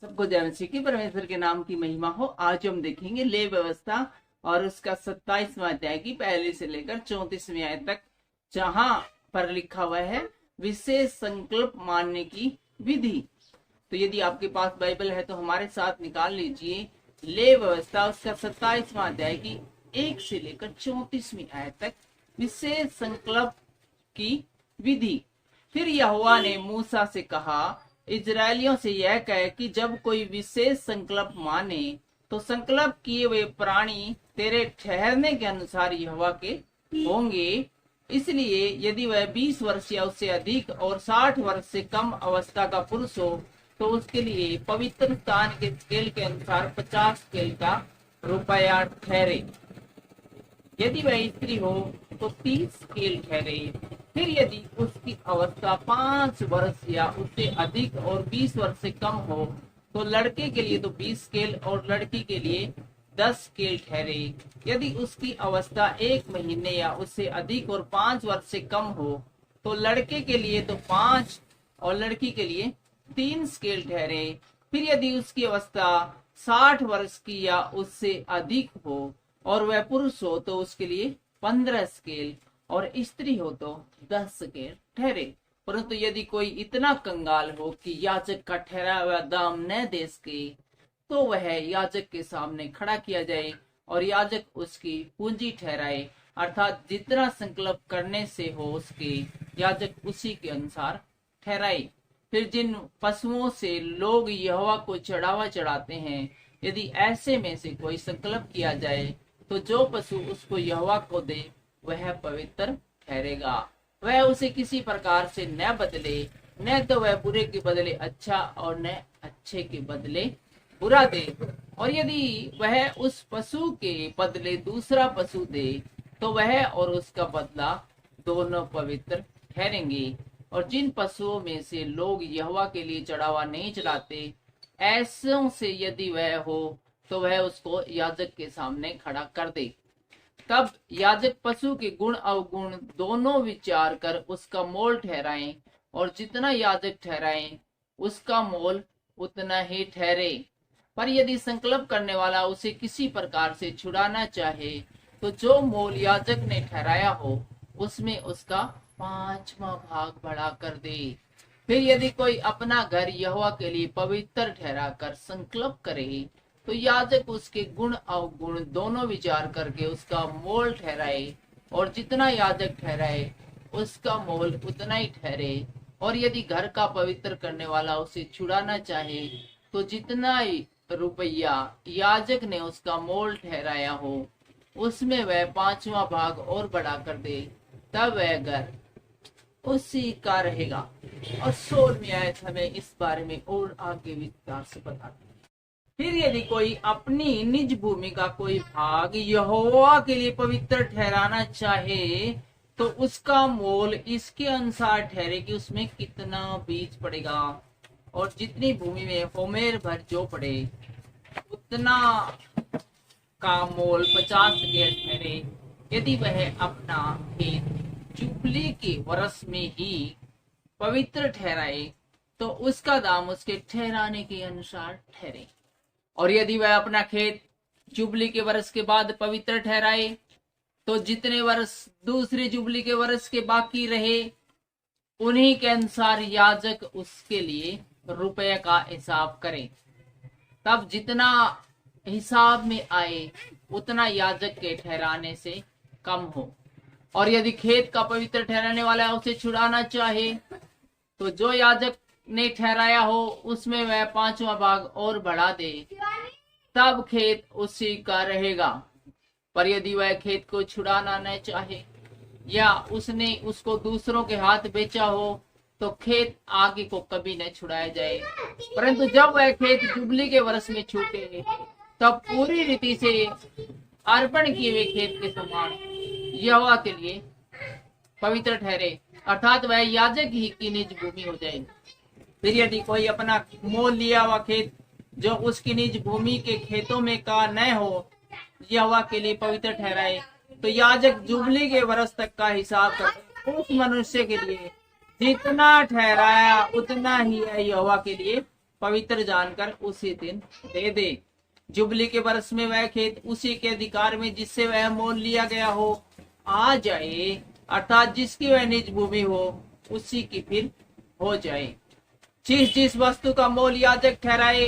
सबको जय मसीह की परमेश्वर के नाम की महिमा हो। आज हम देखेंगे ले व्यवस्था और उसका 27वां अध्याय की पहले से लेकर 34वें आयत तक, जहां पर लिखा हुआ है विशेष संकल्प मानने की विधि। तो यदि आपके पास बाइबल है तो हमारे साथ निकाल लीजिए ले व्यवस्था उसका 27वां अध्याय की 1 से लेकर 34वीं आयत तक, विशेष संकल्प की विधि। फिर यहोवा ने मूसा से कहा, इजरायलियों से यह कहे कि जब कोई विशेष संकल्प माने तो संकल्प किए हुए प्राणी तेरे ठहरने के अनुसार यहोवा के होंगे। इसलिए यदि वह 20 वर्ष या उससे अधिक और 60 वर्ष से कम अवस्था का पुरुष हो तो उसके लिए पवित्र स्थान के स्केल के अनुसार 50 स्केल का रुपया ठहरे। यदि वह स्त्री हो तो 30 स्केल ठहरे। फिर यदि उसकी अवस्था 5 वर्ष या उससे अधिक और 20 वर्ष से कम हो तो लड़के के लिए तो 20 स्केल और लड़की के लिए 10 स्केल ठहरे। यदि उसकी अवस्था 1 महीने या उससे अधिक और 5 वर्ष से कम हो तो लड़के के लिए तो 5 और लड़की के लिए 3 स्केल ठहरे। फिर यदि उसकी अवस्था 60 वर्ष की या उससे अधिक हो और वह पुरुष हो तो उसके लिए 15 स्केल और स्त्री हो तो 10 स्केल ठहरे। परंतु यदि कोई इतना कंगाल हो कि याजक का ठहरा हुआ दाम न दे सके तो वह याजक के सामने खड़ा किया जाए और याजक उसकी पूंजी ठहराए, अर्थात जितना संकल्प करने से हो उसके याजक उसी के अनुसार ठहराए। फिर जिन पशुओं से लोग यहोवा को चढ़ावा चढ़ाते हैं, यदि ऐसे में से कोई संकल्प किया जाए तो जो पशु उसको यहोवा को दे वह पवित्र ठहरेगा। वह उसे किसी प्रकार से न बदले, न तो वह बुरे के बदले अच्छा और न अच्छे के बदले बुरा दे। और यदि वह उस पशु के बदले दूसरा पशु दे तो वह और उसका बदला दोनों पवित्र ठहरेंगे। और जिन पशुओं में से लोग यहोवा के लिए चढ़ावा नहीं चढ़ाते, ऐसों से यदि वह हो तो वह उसको याजक के सामने खड़ा कर दे। तब याजक पशु के गुण अवगुण दोनों विचार कर उसका मोल ठहराएं, और जितना याजक ठहराएं उसका मोल उतना ही ठहरे। पर यदि संकल्प करने वाला उसे किसी प्रकार से छुड़ाना चाहे तो जो मोल याजक ने ठहराया हो उसमें उसका 5वां भाग बढ़ा कर दे। फिर यदि कोई अपना घर यहोवा के लिए पवित्र ठहरा कर संकल्प करे तो याजक उसके गुण अवगुण दोनों विचार करके उसका मोल ठहराए, और जितना याजक ठहराए उसका मोल उतना ही ठहरे। और यदि घर का पवित्र करने वाला उसे छुड़ाना चाहे तो जितना ही रुपया याजक ने उसका मोल ठहराया हो उसमें वह 5वां भाग और बढ़ा कर दे, तब वह घर उसी का रहेगा। और 16वीं आयत हमें इस बारे में और आगे विस्तार से बताती है। फिर यदि कोई अपनी निज भूमि का कोई भाग यहोवा के लिए पवित्र ठहराना चाहे तो उसका मोल इसके अनुसार ठहरे कि उसमें कितना बीज पड़ेगा, और जितनी भूमि में होमेर भर जो पड़े उतना का मोल 50 स्केल ठहरे। यदि वह अपना खेत जुबली के वर्ष में ही पवित्र ठहराए तो उसका दाम उसके ठहराने के अनुसार ठहरे। और यदि वह अपना खेत जुबली के वर्ष के बाद पवित्र ठहराए तो जितने वर्ष दूसरी जुबली के वर्ष के बाकी रहे उन्हीं के अनुसार याजक उसके लिए रुपये का हिसाब करे। तब जितना हिसाब में आए उतना याजक के ठहराने से कम हो। और यदि खेत का पवित्र ठहराने वाला उसे छुड़ाना चाहे तो जो याजक ने ठहराया हो उसमें वह 5वां भाग और बढ़ा दे, तब खेत उसी का रहेगा। पर यदि वह खेत को छुड़ाना न चाहे या उसने उसको दूसरों के हाथ बेचा हो तो खेत आगे को कभी न छुड़ाया जाए। परंतु जब वह खेत जुबली के वर्ष में छूटे तब पूरी रीति से अर्पण किए हुए खेत के समान यहोवा के लिए पवित्र ठहरे, अर्थात वह याजक ही की निज भूमि हो जाए। फिर यदि कोई अपना मोल लिया हुआ खेत जो उसकी निज भूमि के खेतों में का न हो यहोवा के लिए पवित्र ठहराए तो याजक जुबली के वर्ष तक का हिसाब कर उस मनुष्य के लिए जितना ठहराया उतना ही यहोवा के लिए पवित्र जानकर उसी दिन दे दे। जुबली के वर्ष में वह खेत उसी के अधिकार में जिससे वह मोल लिया गया हो आ जाए, अर्थात जिसकी वह निज भूमि हो उसी की फिर हो जाए। जिस वस्तु का मोल याजक ठहराए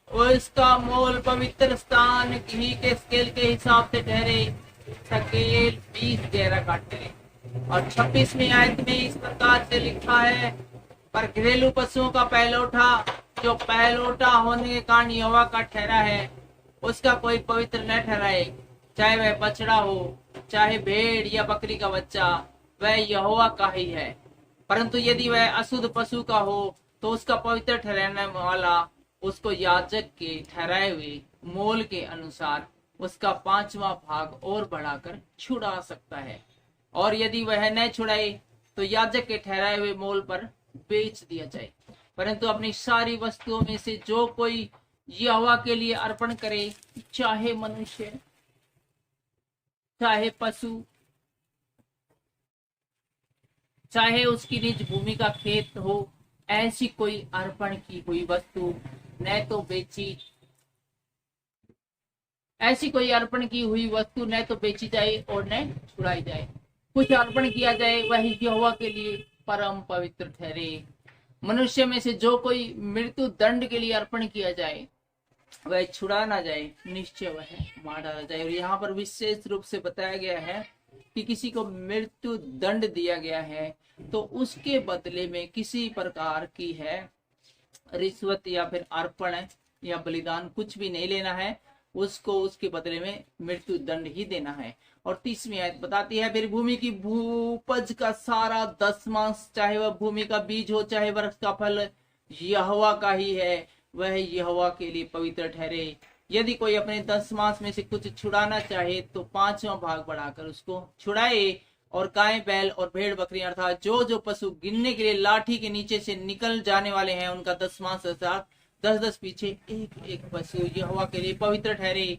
उसका मोल पवित्र स्थान ही के स्केल के हिसाब से ठहरे, स्केल 20 गैरा काटे। और 26वीं आयत में इस प्रकार से लिखा है, पर घरेलू पशुओं का पहलौठा जो पहलौठा होने के कारण यहोवा का ठहरा है उसका कोई पवित्र न ठहराए, चाहे वह बछड़ा हो चाहे भेड़ या बकरी का बच्चा, वह यहोवा का ही है। परंतु यदि वह अशुद्ध पशु का हो तो उसका पवित्र ठहराने वाला उसको याजक के ठहराए हुए मोल के अनुसार उसका 5वां भाग और बढ़ाकर छुड़ा सकता है, और यदि वह न छुड़ाए तो याजक के ठहराए हुए मोल पर बेच दिया जाए। परंतु अपनी सारी वस्तुओं में से जो कोई यहोवा के लिए अर्पण करे, चाहे मनुष्य चाहे पशु चाहे उसकी निज भूमि का खेत हो, ऐसी कोई अर्पण की हुई वस्तु न तो बेची ऐसी कोई अर्पण की हुई वस्तु न तो बेची जाए और न छुड़ाई जाए। कुछ अर्पण किया जाए वह यहोवा के लिए परम पवित्र ठहरे। मनुष्य में से जो कोई मृत्यु दंड के लिए अर्पण किया जाए वह छुड़ा ना जाए, निश्चय वह मार डाला जाए। और यहाँ पर विशेष रूप से बताया गया है कि किसी को मृत्यु दंड दिया गया है तो उसके बदले में किसी प्रकार की है रिश्वत या फिर अर्पण या बलिदान कुछ भी नहीं लेना है, उसको उसके बदले में मृत्यु दंड ही देना है। और 30वीं आयत बताती है, फिर भूमि की भूपज का सारा 10वांश, चाहे वह भूमि का बीज हो चाहे वृक्ष का फल, यहोवा का ही है, वह यहोवा के लिए पवित्र ठहरे। यदि कोई अपने 10वांश में से कुछ छुड़ाना चाहे तो 5वां भाग बढ़ाकर उसको छुड़ाए। और गाय बैल और भेड़ बकरी अर्थात जो जो पशु गिनने के लिए लाठी के नीचे से निकल जाने वाले हैं उनका 10वांश अर्थात 10-10 पीछे एक एक पशु यहोवा के लिए पवित्र ठहरे।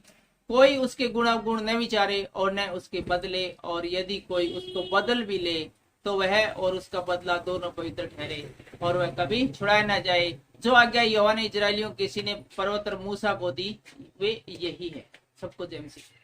कोई उसके गुण न विचारे और न उसके बदले, और यदि कोई उसको बदल भी ले तो वह और उसका बदला दोनों पवित्र ठहरे और वह कभी छुड़ाया न जाए। जो आज्ञा यहोवा ने इजराइलियों के सीने पर्वत मूसा को दी वे यही है। सबको जय मसीह।